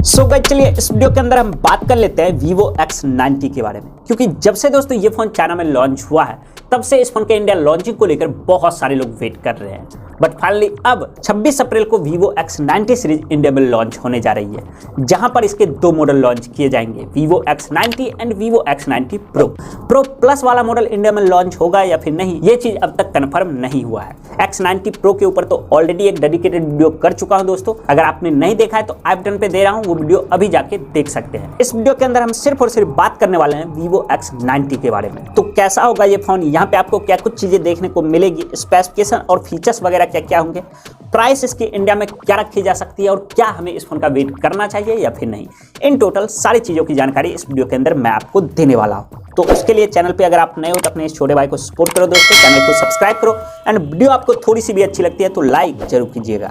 So guys चलिए इस video के अंदर हम बात कर लेते हैं Vivo X90 के बारे में, क्योंकि जब से दोस्तों ये फोन चाइना में लॉन्च हुआ है तब से इस फोन के इंडिया लॉन्चिंग को लेकर बहुत सारे लोग वेट कर रहे हैं। बट फाइनली अब 26 अप्रैल को Vivo X90 सीरीज इंडिया में लॉन्च होने जा रही है, जहां पर इसके दो मॉडल लॉन्च किए जाएंगे, Vivo X90 and Vivo X90 Pro plus वाला मॉडल इंडिया में लॉन्च होगा या फिर नहीं, ये चीज अब तक कंफर्म नहीं हुआ है। X90 Pro के ऊपर तो ऑलरेडी एक डेडिकेटेड वीडियो कर चुका हूं दोस्तों, अगर आपने नहीं देखा है तो आई बटन पे दे रहा हूं, वो वीडियो अभी जाके देख सकते हैं। इस वीडियो के अंदर हम सिर्फ और सिर्फ बात करने वाले हैं Vivo X90 के बारे में। तो कैसा होगा ये फोन, यहाँ पे आपको क्या कुछ चीजें देखने को मिलेगी, स्पेसिफिकेशन और फीचर्स वगैरह क्या क्या होंगे, प्राइस इसकी इंडिया में क्या रखी जा सकती है और क्या हमें इस फोन का वेट करना चाहिए या फिर नहीं, इन टोटल सारी चीजों की जानकारी इस वीडियो के अंदर मैं आपको देने वाला हूं। तो उसके लिए चैनल पे अगर आप नए हो तो अपने इस छोटे भाई को सपोर्ट करो दोस्तों, चैनल को सब्सक्राइब करो एंड वीडियो आपको थोड़ी सी भी अच्छी लगती है तो लाइक जरूर कीजिएगा।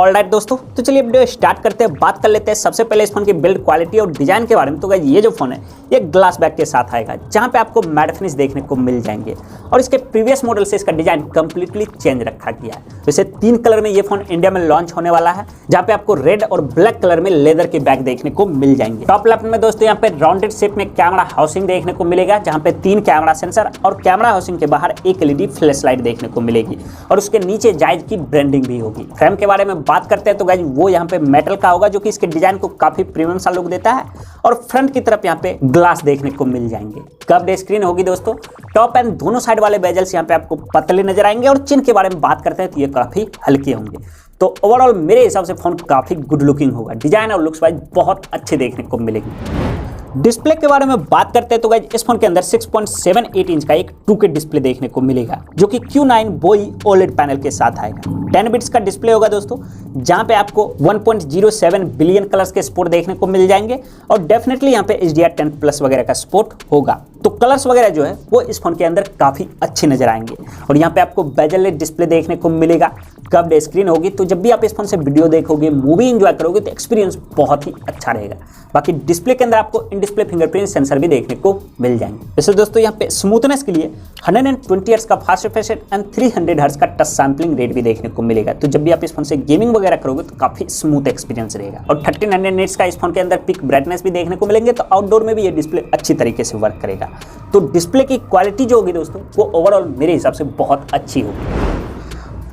ऑलराइट दोस्तों, तो चलिए वीडियो स्टार्ट करते हैं। बात कर लेते हैं सबसे पहले इस फोन की बिल्ड क्वालिटी और डिजाइन के बारे में। तो गाइस ये जो फोन है ये ग्लास बैक के साथ आएगा, जहां पे आपको मैट फिनिश देखने को मिल जाएंगे और इसके प्रीवियस मॉडल से इसका डिजाइन कंप्लीटली चेंज रखा गया है। वैसे 3 कलर में ये फोन इंडिया में लॉन्च होने वाला है, जहां पे आपको रेड और ब्लैक कलर में लेदर के बैक देखने को मिल जाएंगे। टॉप लेफ्ट में दोस्तों यहाँ पे राउंडेड शेप में कैमरा हाउसिंग देखने को मिलेगा, जहां पे 3 कैमरा सेंसर और कैमरा हाउसिंग के बाहर एक LED फ्लैश लाइट देखने को मिलेगी और उसके नीचे जायज की ब्रांडिंग भी होगी। फ्रेम के बारे में बात करते हैं तो गाइस वो यहाँ पे मेटल का होगा, जो कि इसके डिजाइन को काफी प्रीमियम सा लुक देता है और फ्रंट की तरफ यहाँ पे ग्लास देखने को मिल जाएंगे। कर्व्ड स्क्रीन होगी दोस्तों, टॉप एंड दोनों साइड वाले बेजल्स यहाँ पे आपको पतले नजर आएंगे और चिन के बारे में बात करते हैं तो ये काफी हल्के होंगे। तो ओवरऑल मेरे हिसाब से फोन काफी गुड लुकिंग होगा, डिजाइन और लुक्स वाइज बहुत अच्छे देखने को मिलेंगे। डिस्प्ले के बारे में बात करते हैं तो गाइस इस फोन के अंदर 6.78 इंच का एक 2K डिस्प्ले देखने को मिलेगा, जो कि Q9 बोई OLED पैनल के साथ आएगा। 10 बिट्स का डिस्प्ले होगा दोस्तों, जहां पे आपको 1.07 बिलियन कलर्स के सपोर्ट देखने को मिल जाएंगे और डेफिनेटली यहाँ पे HDR10+ वगैरह का सपोर्ट होगा। तो कलर्स वगैरह जो है वो इस फोन के अंदर काफी अच्छे नजर आएंगे और यहाँ पे आपको बेजल लेस डिस्प्ले देखने को मिलेगा। कर्व्ड स्क्रीन होगी, तो जब भी आप इस फोन से वीडियो देखोगे, मूवी एंजॉय करोगे तो एक्सपीरियंस बहुत ही अच्छा रहेगा। बाकी डिस्प्ले के अंदर आपको इन डिस्प्ले फिंगरप्रिंट सेंसर भी देखने को मिल जाएंगे। वैसे दोस्तों यहाँ पे स्मूथनेस के लिए 120 हर्ट्ज का fast refresh rate and 300 hertz का टच सैंपलिंग रेट भी देखने को मिलेगा। तो जब भी आप इस फोन से गेमिंग वगैरह करोगे तो काफी स्मूथ एक्सपीरियंस रहेगा और 1300 निट्स का इस फोन के अंदर पिक ब्राइटनेस भी देखने को मिलेंगे, तो आउटडोर में भी ये डिस्प्ले अच्छी तरीके से वर्क करेगा। तो डिस्प्ले की क्वालिटी जो होगी दोस्तों वो ओवरऑल मेरे हिसाब से बहुत अच्छी होगी।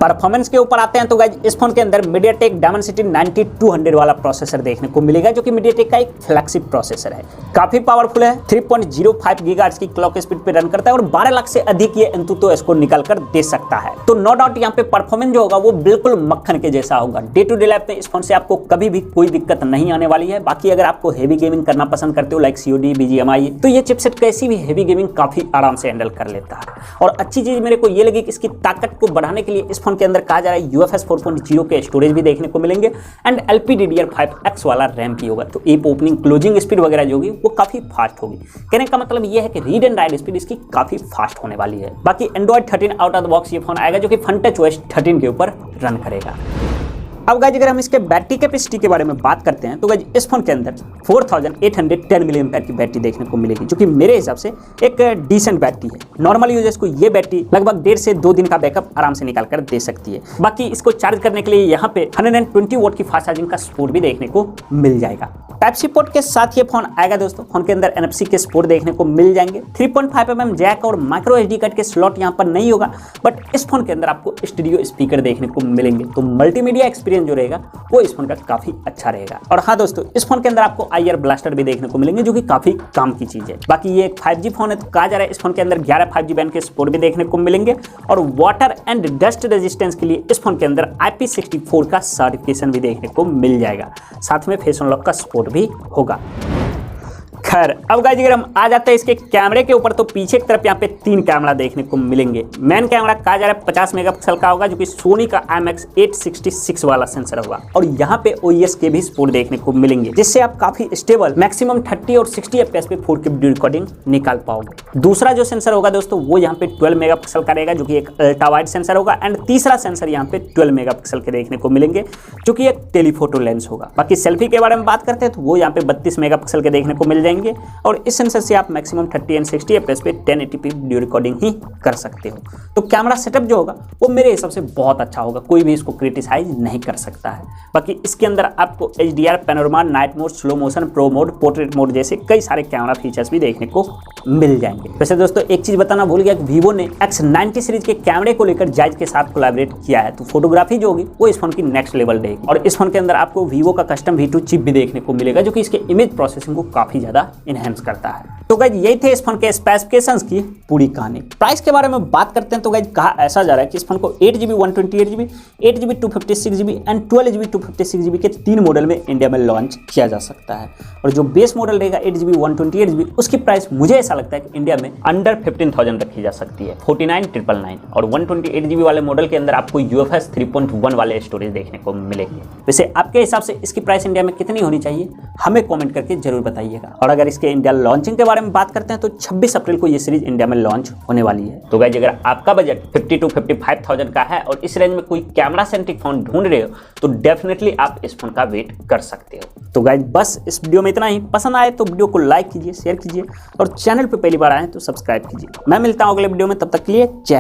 परफॉर्मेंस के ऊपर आते हैं तो गाइस इस फोन के अंदर MediaTek Dimensity 9200 वाला प्रोसेसर देखने को मिलेगा, जो कि MediaTek का एक फ्लैगशिप प्रोसेसर है। काफी पावरफुल है, 3.05 गीगाहर्ट्ज की क्लॉक स्पीड पे रन करता है और 12 लाख से अधिक ये Antutu स्कोर निकाल कर दे सकता है। तो नो डाउट यहाँ पे परफॉर्मेंस जो होगा वो बिल्कुल मक्खन के जैसा होगा। डे टू डे लाइफ में इस फोन से आपको कभी भी कोई दिक्कत नहीं आने वाली है। बाकी अगर आपको हेवी गेमिंग करना पसंद करते हो लाइक COD BGMI, तो ये चिपसेट कैसी भी हेवी गेमिंग काफी आराम से हैंडल कर लेता है। और अच्छी चीज मेरे को ये लगी कि इसकी ताकत को बढ़ाने के लिए इस फोन के अंदर कहा जा रहा है UFS 4.0 के स्टोरेज भी देखने को मिलेंगे एंड LPDDR5X वाला रैम भी होगा। तो ऐप ओपनिंग क्लोजिंग स्पीड वगैरह जो होगी वो काफी फास्ट होगी। कहने का मतलब ये है कि रीड एंड राइट स्पीड इसकी काफी फास्ट होने वाली है। बाकी Android 13 out of the box ये फोन आएगा, जो कि FunTouchOS 13 के ऊपर रन करेगा। अब गाइस अगर हम इसके बैटरी कैपेसिटी के बारे में बात करते हैं तो गाइस इस फोन के अंदर 4810 मिली एम्पीयर की बैटरी देखने को मिलेगी, जो कि मेरे हिसाब से एक डिसेंट बैटरी है। नॉर्मल यूजर्स को ये बैटरी लगभग 1.5 से 2 दिन का बैकअप आराम से निकाल कर दे सकती है। बाकी इसको चार्ज करने के लिए यहाँ पे 120 वोल्ट की फास्ट चार्जिंग का सपोर्ट भी देखने को मिल जाएगा। टाइप-C पोर्ट के साथ ये फोन आएगा दोस्तों। फोन के अंदर NFC के सपोर्ट देखने को मिल जाएंगे। 3.5mm जैक और माइक्रो SD कार्ड के स्लॉट यहाँ पर नहीं होगा, बट इस फोन के अंदर आपको स्टूडियो स्पीकर देखने को मिलेंगे। तो मल्टीमीडिया एक्सपीरियंस जो रहेगा वो इस फोन का काफी अच्छा रहेगा। और हाँ दोस्तों, इस फोन के अंदर आपको IR ब्लास्टर भी देखने को मिलेंगे, जो कि काफी काम की चीज है। बाकी ये एक 5G फोन है, तो कहा जा रहा है इस फोन के अंदर 11 5G बैंड के सपोर्ट भी देखने को मिलेंगे और वाटर एंड डस्ट रेजिस्टेंस के लिए इस फोन के अंदर IP64 का सर्टिफिकेशन भी देखने को मिल जाएगा। साथ में फेस अनलॉक का सपोर्ट भी होगा। खैर अब गाइस अगर हम आ जाते हैं इसके कैमरे के ऊपर, तो पीछे की तरफ यहाँ पे 3 कैमरा देखने को मिलेंगे। मेन कैमरा कहा जा रहा है 50 मेगापिक्सल का होगा, जो कि सोनी का IMX866 वाला सेंसर होगा और यहाँ पे OIS के भी सपोर्ट देखने को मिलेंगे, जिससे आप काफी स्टेबल मैक्सिमम 30 और 60 FPS पे 4K वीडियो रिकॉर्डिंग निकाल पाओगे। दूसरा जो सेंसर होगा दोस्तों वो यहाँ पे 12 मेगापिक्सल का रहेगा, जो कि एक अल्ट्रा वाइड सेंसर होगा एंड तीसरा सेंसर यहाँ पे 12 मेगापिक्सल के देखने को मिलेंगे, जो कि एक टेलीफोटो लेंस होगा। बाकी सेल्फी के बारे में बात करते हैं तो वो यहाँ पे 32 मेगापिक्सल के देखने को मिल जाएंगे जाएंगे और इस सेंसर से आप मैक्सिमम 30 एंड 60 एफपीएस पे 1080p वीडियो रिकॉर्डिंग ही कर सकते हो। तो कैमरा सेटअप जो होगा वो मेरे हिसाब से बहुत अच्छा होगा, कोई भी इसको क्रिटिसाइज नहीं कर सकता है। बाकी इसके अंदर आपको HDR, panorama, night mode, slow motion, pro mode, portrait mode जैसे कई सारे कैमरा फीचर्स भी देखने को मिल जाएंगे। वैसे दोस्तों एक चीज बताना भूल गया कि वीवो ने X90 सीरीज के कैमरे को लेकर जायज के साथ कोलैबोरेट किया है, तो फोटोग्राफी जो होगी वो इस फोन की नेक्स्ट लेवल रहेगी। और इस फोन के अंदर आपको वीवो का कस्टम V2 चिप भी देखने को मिलेगा जो कि इसके इमेज प्रोसेसिंग को काफी ज्यादा इनहेंस करता है। तो गाइज यही थे इस फोन के स्पेसिफिकेशंस की पूरी कहानी। प्राइस के बारे में बात करते हैं तो गाइज कहा ऐसा जा रहा है कि इस फोन को 8GB 128GB, 8GB 256GB and 12GB 256GB के 3 मॉडल में इंडिया में लॉन्च किया जा सकता है। और जो बेस मॉडल रहेगा 8GB 128GB उसकी प्राइस मुझे ऐसा लगता है कि इंडिया में अंडर 15,000 रखी जा सकती है, 49,999। और 128GB वाले मॉडल के अंदर आपको UFS 3.1 वाले स्टोरेज देखने को मिलेंगे। वैसे आपके हिसाब से इसकी प्राइस इंडिया में कितनी होनी चाहिए हमें कॉमेंट करके जरूर बताइएगा। और अगर इसके इंडिया लॉन्चिंग के बारे में बात करते हैं तो 26 अप्रैल को ये सीरीज इंडिया में लॉन्च होने वाली है। तो गाइस अगर आपका बजट 50 to 55,000 का है और इस रेंज में कोई कैमरा सेंट्रिक फोन ढूंढ रहे हो तो डेफिनेटली आप इस फोन का वेट कर सकते हो। तो गाइस बस इस वीडियो में इतना ही। पसंद आए तो वीडियो को लाइक कीजिए, शेयर कीजिए और चैनल पे पहली बार आए तो सब्सक्राइब कीजिए। मैं मिलता हूं अगले वीडियो में, तब तक के लिए जय हिंद।